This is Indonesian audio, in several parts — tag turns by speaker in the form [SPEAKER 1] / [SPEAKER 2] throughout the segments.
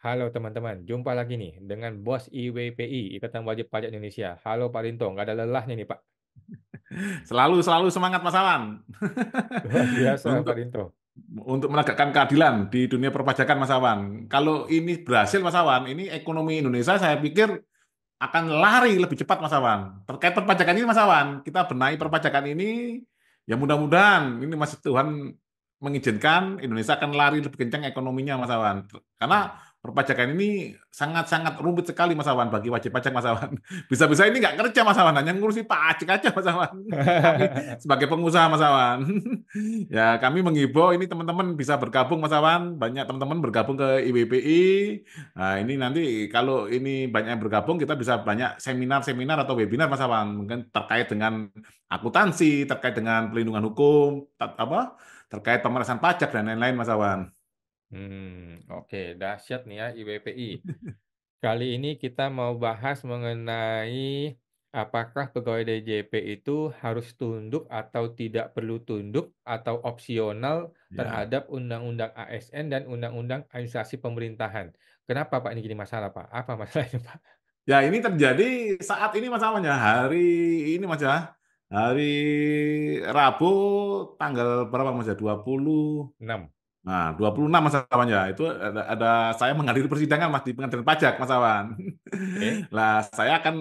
[SPEAKER 1] Halo teman-teman, jumpa lagi nih dengan Bos IWPI, Ikatan Wajib Pajak Indonesia. Halo Pak Rinto, nggak ada lelahnya nih Pak.
[SPEAKER 2] Selalu selalu semangat Mas Awan
[SPEAKER 1] Luar biasa Pak
[SPEAKER 2] untuk
[SPEAKER 1] Rinto.
[SPEAKER 2] menegakkan keadilan di dunia perpajakan Mas Awan. Kalau ini berhasil Mas Awan, ini ekonomi Indonesia saya pikir akan lari lebih cepat Mas Awan. Terkait perpajakan ini Mas Awan, kita benahi perpajakan ini ya mudah-mudahan ini masih Tuhan mengizinkan Indonesia akan lari lebih kencang ekonominya Mas Awan. Karena perpajakan ini sangat-sangat rumit sekali Mas Awan bagi wajib pajak Mas Awan. Bisa-bisa ini nggak kerja Mas Awan, hanya ngurusi pajak aja Mas Awan. Kami sebagai pengusaha Mas Awan. Ya kami menghimbau ini teman-teman bisa bergabung Mas Awan. Banyak teman-teman bergabung ke IWPI. Nah, ini nanti kalau ini banyak yang bergabung, kita bisa banyak seminar-seminar atau webinar, Mas Awan. Mungkin terkait dengan akuntansi, terkait dengan pelindungan hukum, terkait pemerasan pajak dan lain-lain, Mas Awan.
[SPEAKER 1] Oke, dahsyat nih ya IWPI. Kali ini kita mau bahas mengenai apakah pegawai DJP itu harus tunduk atau tidak perlu tunduk atau opsional
[SPEAKER 2] Ya,
[SPEAKER 1] terhadap Undang-Undang ASN dan Undang-Undang Administrasi Pemerintahan. Kenapa Pak ini jadi masalah Pak? Apa masalahnya Pak?
[SPEAKER 2] ya ini terjadi saat ini, Mas Awan ya. Hari ini, Mas ya. Hari Rabu tanggal berapa, Mas ya? 20.
[SPEAKER 1] 6.
[SPEAKER 2] Nah, 26 Mas Awan ya. Itu ada saya menghadiri persidangan Mas di Pengadilan Pajak Mas Awan.
[SPEAKER 1] Oke.
[SPEAKER 2] Lah, saya akan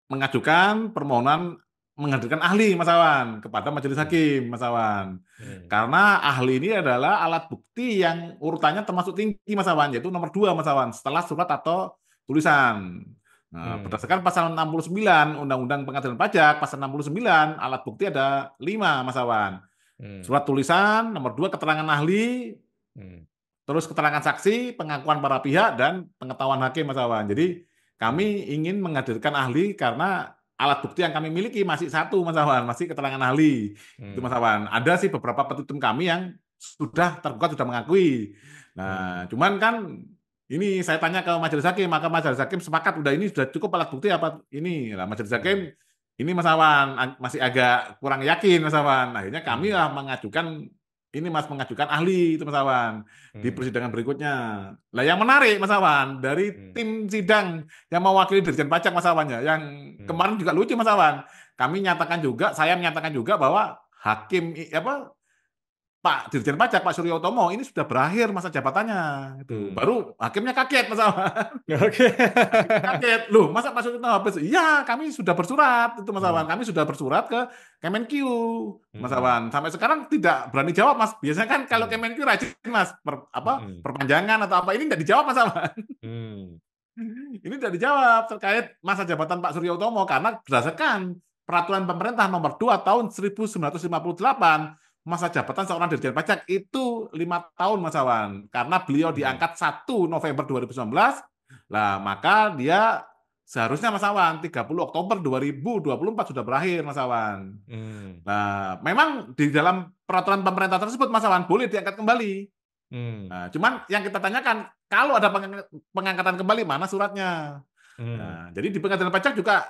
[SPEAKER 2] mengajukan permohonan menghadirkan ahli Mas Awan kepada Majelis
[SPEAKER 1] Hmm.
[SPEAKER 2] Hakim Mas Awan.
[SPEAKER 1] Hmm.
[SPEAKER 2] Karena ahli ini adalah alat bukti yang urutannya termasuk tinggi Mas Awan, yaitu nomor 2 Mas Awan, setelah surat atau tulisan. Nah,
[SPEAKER 1] Hmm.
[SPEAKER 2] berdasarkan pasal 69 Undang-Undang Pengadilan Pajak, pasal 69 alat bukti ada 5 Mas Awan.
[SPEAKER 1] Hmm.
[SPEAKER 2] Surat tulisan, nomor 2 keterangan ahli,
[SPEAKER 1] Hmm.
[SPEAKER 2] terus keterangan saksi, pengakuan para pihak, dan pengetahuan hakim, Mas Awan. Jadi
[SPEAKER 1] Hmm.
[SPEAKER 2] kami ingin menghadirkan ahli karena alat bukti yang kami miliki masih satu, Mas Awan, masih keterangan ahli. Itu, Mas
[SPEAKER 1] Hmm.
[SPEAKER 2] Awan. Ada sih beberapa petitum kami yang sudah tergugat, sudah mengakui. Nah,
[SPEAKER 1] Hmm.
[SPEAKER 2] cuman kan ini saya tanya ke majelis hakim, maka majelis hakim sepakat udah ini sudah cukup alat bukti apa ini. Nah, majelis
[SPEAKER 1] Hmm.
[SPEAKER 2] hakim ini Mas Awan masih agak kurang yakin Mas Awan. Akhirnya kami
[SPEAKER 1] Hmm.
[SPEAKER 2] lah mengajukan ini Mas mengajukan ahli itu Mas Awan di
[SPEAKER 1] Hmm.
[SPEAKER 2] persidangan berikutnya. Lah yang menarik Mas Awan dari
[SPEAKER 1] Hmm.
[SPEAKER 2] tim sidang yang mewakili Dirjen Pajak Mas Awan ya, yang
[SPEAKER 1] Hmm.
[SPEAKER 2] kemarin juga lucu Mas Awan. Kami nyatakan juga, saya menyatakan juga bahwa hakim Pak Dirjen Pajak Pak Suryo Utomo ini sudah berakhir masa jabatannya itu.
[SPEAKER 1] Hmm.
[SPEAKER 2] Baru hakimnya kaget Mas Awan.
[SPEAKER 1] Oke.
[SPEAKER 2] Hakimnya kaget. Loh, masa Pak Suryo Utomo habis? Iya, kami sudah bersurat itu Mas Awan.
[SPEAKER 1] Hmm.
[SPEAKER 2] Kami sudah bersurat ke Kemenq Mas
[SPEAKER 1] Hmm.
[SPEAKER 2] Awan. Sampai sekarang tidak berani jawab Mas. Biasanya kan kalau
[SPEAKER 1] Hmm.
[SPEAKER 2] Kemenq rajin Mas,
[SPEAKER 1] Hmm.
[SPEAKER 2] perpanjangan atau apa ini tidak dijawab Mas Awan.
[SPEAKER 1] Hmm.
[SPEAKER 2] Ini tidak dijawab terkait masa jabatan Pak Suryo Utomo karena berdasarkan peraturan pemerintah nomor 2 tahun 1958 masa jabatan seorang Dirjen Pajak itu 5 tahun Mas Awan. Karena beliau
[SPEAKER 1] Hmm.
[SPEAKER 2] diangkat 1 November 2019, lah maka dia seharusnya Mas Awan 30 Oktober 2024 sudah berakhir Mas Awan.
[SPEAKER 1] Hmm.
[SPEAKER 2] Nah, memang di dalam peraturan pemerintah tersebut Mas Awan boleh diangkat kembali.
[SPEAKER 1] Hmm.
[SPEAKER 2] Nah, cuman yang kita tanyakan, kalau ada pengangkatan kembali, mana suratnya?
[SPEAKER 1] Hmm.
[SPEAKER 2] Nah, jadi di pengadilan pajak juga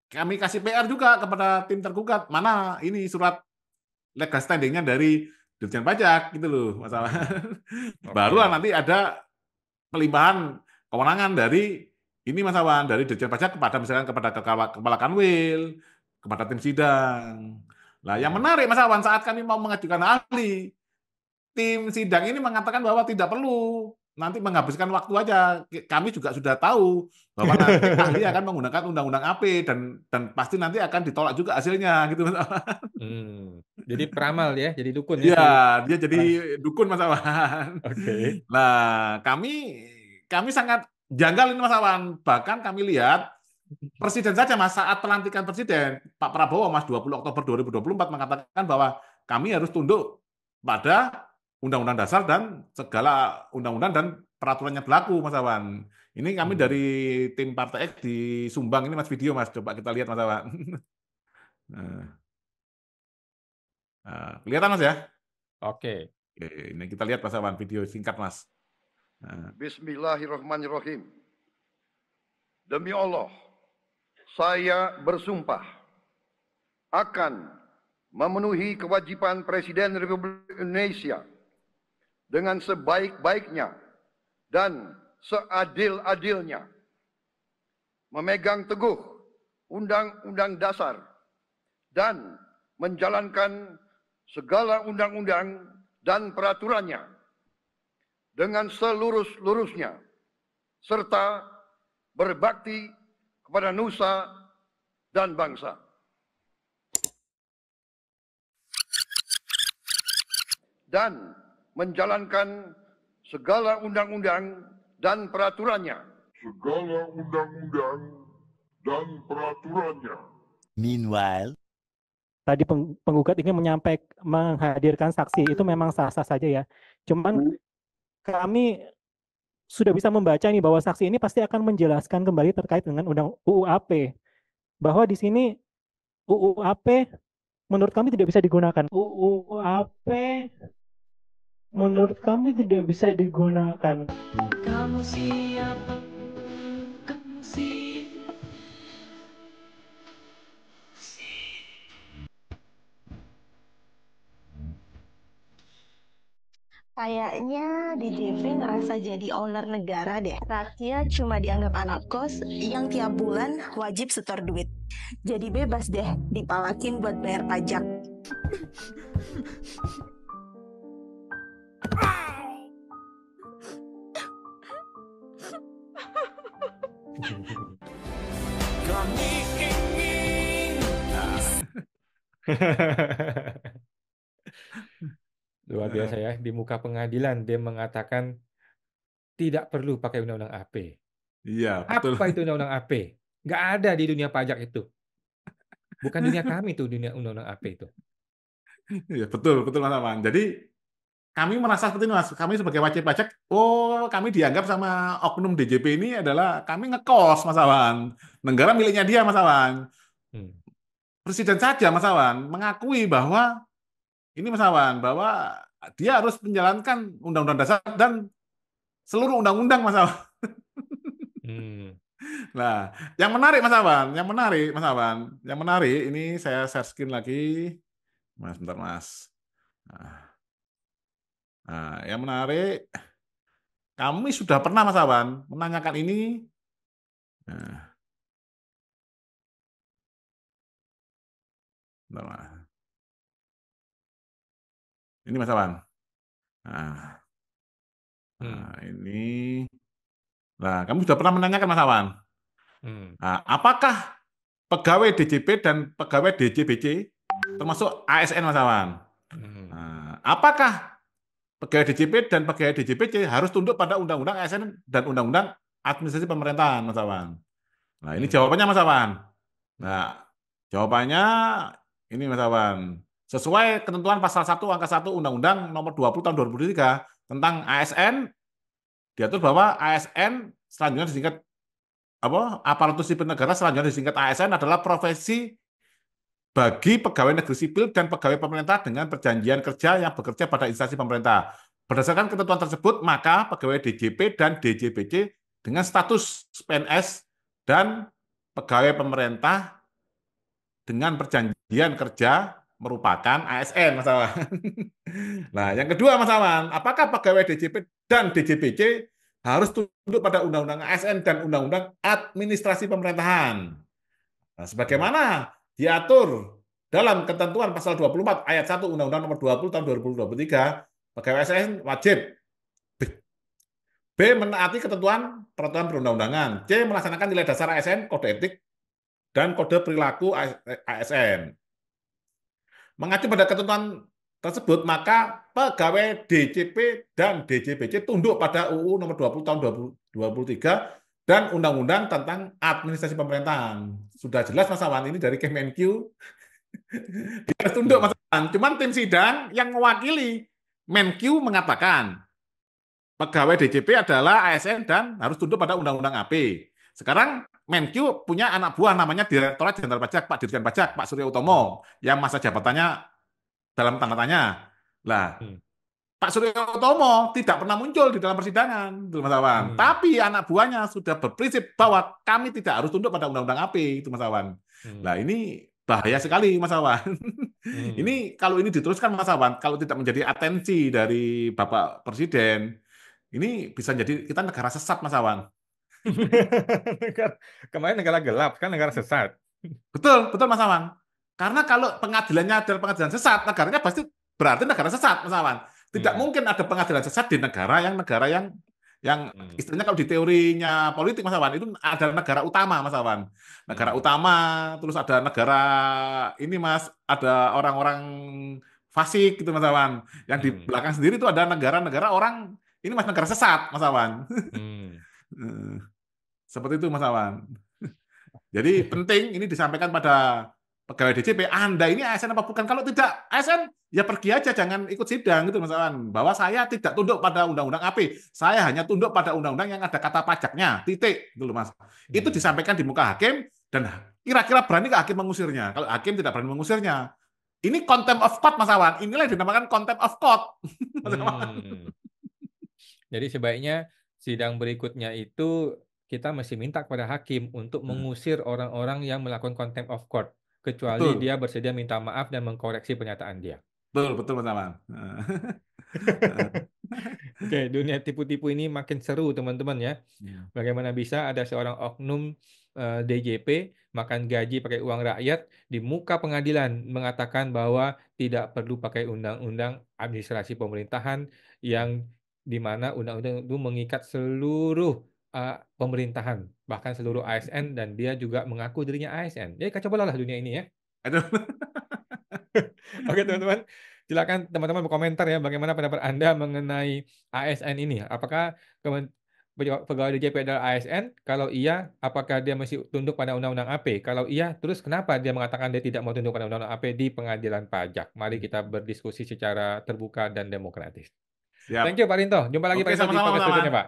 [SPEAKER 2] kami kasih PR juga kepada tim tergugat, mana ini surat legal standingnya dari Dirjen Pajak gitu loh, masalah.
[SPEAKER 1] Hmm.
[SPEAKER 2] Barulah
[SPEAKER 1] Oke.
[SPEAKER 2] nanti ada pelimpahan kewenangan dari ini Mas Awan, dari Dirjen Pajak kepada misalkan kepada kepala Kanwil, kepada tim sidang. Lah yang
[SPEAKER 1] Hmm.
[SPEAKER 2] menarik Mas Awan, saat kami mau mengajukan ahli, tim sidang ini mengatakan bahwa tidak perlu, nanti menghabiskan waktu aja. Kami juga sudah tahu bahwa nanti ahli akan menggunakan undang-undang AP dan pasti nanti akan ditolak juga hasilnya gitu Mas.
[SPEAKER 1] Hmm. Jadi peramal ya, jadi dukun ya
[SPEAKER 2] Iya,
[SPEAKER 1] si
[SPEAKER 2] dia jadi
[SPEAKER 1] orang.
[SPEAKER 2] dukun Mas Awan.
[SPEAKER 1] Oke.
[SPEAKER 2] Nah, kami sangat janggal ini Mas Awan. Bahkan kami lihat Presiden saja Mas saat pelantikan Presiden Pak Prabowo Mas 20 Oktober 2024 mengatakan bahwa kami harus tunduk pada Undang-Undang Dasar dan segala undang-undang dan peraturannya berlaku Mas Awan. Ini kami
[SPEAKER 1] Hmm.
[SPEAKER 2] dari tim Partai X di Sumbang ini Mas video Mas, coba kita lihat Mas Awan. Nah, kelihatan Mas ya?
[SPEAKER 1] Oke.
[SPEAKER 2] Oke, ini kita lihat Mas Awan video singkat Mas. Nah,
[SPEAKER 3] Bismillahirrahmanirrahim. Demi Allah, saya bersumpah akan memenuhi kewajiban Presiden Republik Indonesia dengan sebaik-baiknya dan seadil-adilnya, memegang teguh Undang-Undang Dasar dan menjalankan segala undang-undang dan peraturannya dengan selurus-lurusnya, serta berbakti kepada nusa dan bangsa. Dan menjalankan segala undang-undang dan peraturannya.
[SPEAKER 4] Meanwhile,
[SPEAKER 5] Tadi penggugat ingin menghadirkan saksi, itu memang sah-sah saja ya. Cuman kami sudah bisa membaca nih bahwa saksi ini pasti akan menjelaskan kembali terkait dengan undang UU AP. Bahwa di sini UU AP menurut kami tidak bisa digunakan. UU AP menurut kami tidak bisa digunakan.
[SPEAKER 6] Kamu siapa? Kamu siapa?
[SPEAKER 7] Kayaknya DJP ngerasa jadi owner negara deh. Rakyat cuma dianggap anak kos yang tiap bulan wajib setor duit. Jadi bebas deh dipalakin buat bayar pajak.
[SPEAKER 1] Luar biasa ya, di muka pengadilan dia mengatakan tidak perlu pakai undang-undang AP.
[SPEAKER 2] Iya, betul.
[SPEAKER 1] Apa itu undang-undang AP? Nggak ada di dunia pajak itu. Bukan dunia kami tuh, dunia undang-undang AP itu.
[SPEAKER 2] Iya, betul, betul Mas Awan. Jadi kami merasa seperti ini Mas, kami sebagai wajib pajak, kami dianggap sama oknum DJP ini adalah kami ngekos Mas Awan. Negara miliknya dia Mas Awan.
[SPEAKER 1] Hmm.
[SPEAKER 2] Presiden saja Mas Awan mengakui bahwa ini Mas Awan, bahwa dia harus menjalankan Undang-Undang Dasar dan seluruh undang-undang Mas Awan. Nah, yang menarik Mas Awan, ini saya share screen lagi. Mas, bentar Mas. Nah, yang menarik, kami sudah pernah Mas Awan menanyakan ini. Nah, bentar, Mas. Ini Mas Awan. Nah, ini. Nah, kami sudah pernah menanyakan Mas Awan. Nah, apakah pegawai DJP dan pegawai DJBC termasuk ASN Mas Awan? Nah, apakah pegawai DJP dan pegawai DJBC harus tunduk pada Undang-Undang ASN dan Undang-Undang Administrasi Pemerintahan Mas Awan? Nah, ini jawabannya Mas Awan. Nah, jawabannya ini Mas Awan. Sesuai ketentuan pasal 1 angka 1 Undang-Undang Nomor 20 tahun 2003 tentang ASN, diatur bahwa ASN selanjutnya disingkat aparatur sipil negara selanjutnya disingkat ASN adalah profesi bagi pegawai negeri sipil dan pegawai pemerintah dengan perjanjian kerja yang bekerja pada instansi pemerintah. Berdasarkan ketentuan tersebut, maka pegawai DJP dan DJBC dengan status PNS dan pegawai pemerintah dengan perjanjian kerja merupakan ASN, Mas Awan. Nah, yang kedua, Mas Awan, apakah pegawai DJP dan DJBC harus tunduk pada Undang-Undang ASN dan Undang-Undang Administrasi Pemerintahan? Nah, sebagaimana diatur dalam ketentuan pasal 24 ayat 1 Undang-Undang Nomor 20 tahun 2023, pegawai ASN wajib B. Menaati ketentuan peraturan perundang-undangan. C. Melaksanakan nilai dasar ASN, kode etik, dan kode perilaku ASN. Mengacu pada ketentuan tersebut, maka pegawai DJP dan DJBC tunduk pada UU Nomor 20 tahun 2023 dan Undang-Undang tentang Administrasi Pemerintahan. Sudah jelas Mas Awan, ini dari Kemenq. Dia harus tunduk Mas Awan. Cuman tim sidang yang mewakili Menq mengatakan pegawai DJP adalah ASN dan harus tunduk pada Undang-Undang AP. Sekarang Menq punya anak buah namanya Direktorat Jenderal Pajak, Pak Dirjen Pajak, Pak Surya Utomo, yang masa jabatannya dalam tanda tanya. Lah, Pak Surya Utomo tidak pernah muncul di dalam persidangan, Mas Awan. Tapi anak buahnya sudah berprinsip bahwa kami tidak harus tunduk pada Undang-Undang AP, itu Mas Awan. Nah, ini bahaya sekali, Mas Awan. Ini kalau ini diteruskan, Mas Awan, kalau tidak menjadi atensi dari Bapak Presiden, Ini bisa jadi kita negara sesat, Mas Awan.
[SPEAKER 1] Kemarin negara gelap, kan negara sesat.
[SPEAKER 2] Betul, betul Mas Awan. Karena kalau pengadilannya adalah pengadilan sesat, negaranya pasti berarti negara sesat, Mas Awan. Tidak mungkin ada pengadilan sesat di negara yang istilahnya kalau di teorinya politik, Mas Awan, itu ada negara utama, Mas Awan. Negara utama, terus ada negara ini, Mas, ada orang-orang fasik gitu, Mas Awan. Yang di belakang sendiri itu ada negara-negara orang ini, Mas, negara sesat, Mas Awan. Seperti itu, Mas Awan. Jadi penting ini disampaikan pada pegawai DJP, Anda ini ASN apa bukan? Kalau tidak ASN, ya pergi aja, jangan ikut sidang gitu, Mas Awan. Bahwa saya tidak tunduk pada undang-undang AP, saya hanya tunduk pada undang-undang yang ada kata pajaknya, titik, gitu loh, Mas. Itu disampaikan di muka hakim, dan kira-kira berani nggak hakim mengusirnya? Kalau hakim tidak berani mengusirnya, ini contempt of court, Mas Awan. Inilah yang dinamakan contempt of court. Mas Awan.
[SPEAKER 1] Jadi sebaiknya sidang berikutnya itu kita mesti minta kepada hakim untuk mengusir orang-orang yang melakukan contempt of court, kecuali
[SPEAKER 2] Betul.
[SPEAKER 1] dia bersedia minta maaf dan mengkoreksi pernyataan dia.
[SPEAKER 2] Betul, betul, Mas Awan.
[SPEAKER 1] Oke, dunia tipu-tipu ini makin seru, teman-teman ya. Bagaimana bisa ada seorang oknum DJP makan gaji pakai uang rakyat di muka pengadilan mengatakan bahwa tidak perlu pakai undang-undang administrasi pemerintahan yang di mana undang-undang itu mengikat seluruh pemerintahan, bahkan seluruh ASN, dan dia juga mengaku dirinya ASN. Jadi kacau balau lah dunia ini ya.
[SPEAKER 2] Aduh.
[SPEAKER 1] Oke teman-teman, silakan teman-teman berkomentar ya bagaimana pendapat Anda mengenai ASN ini. Apakah pegawai DJP adalah ASN? Kalau iya, apakah dia masih tunduk pada undang-undang AP? Kalau iya, terus kenapa dia mengatakan dia tidak mau tunduk pada undang-undang AP di pengadilan pajak? Mari kita berdiskusi secara terbuka dan demokratis.
[SPEAKER 2] Siap.
[SPEAKER 1] Thank you Pak Rinto. Jumpa lagi
[SPEAKER 2] Oke,
[SPEAKER 1] Pak Rinto di
[SPEAKER 2] sama-sama,
[SPEAKER 1] podcast
[SPEAKER 2] Mas Awan.
[SPEAKER 1] berikutnya Pak.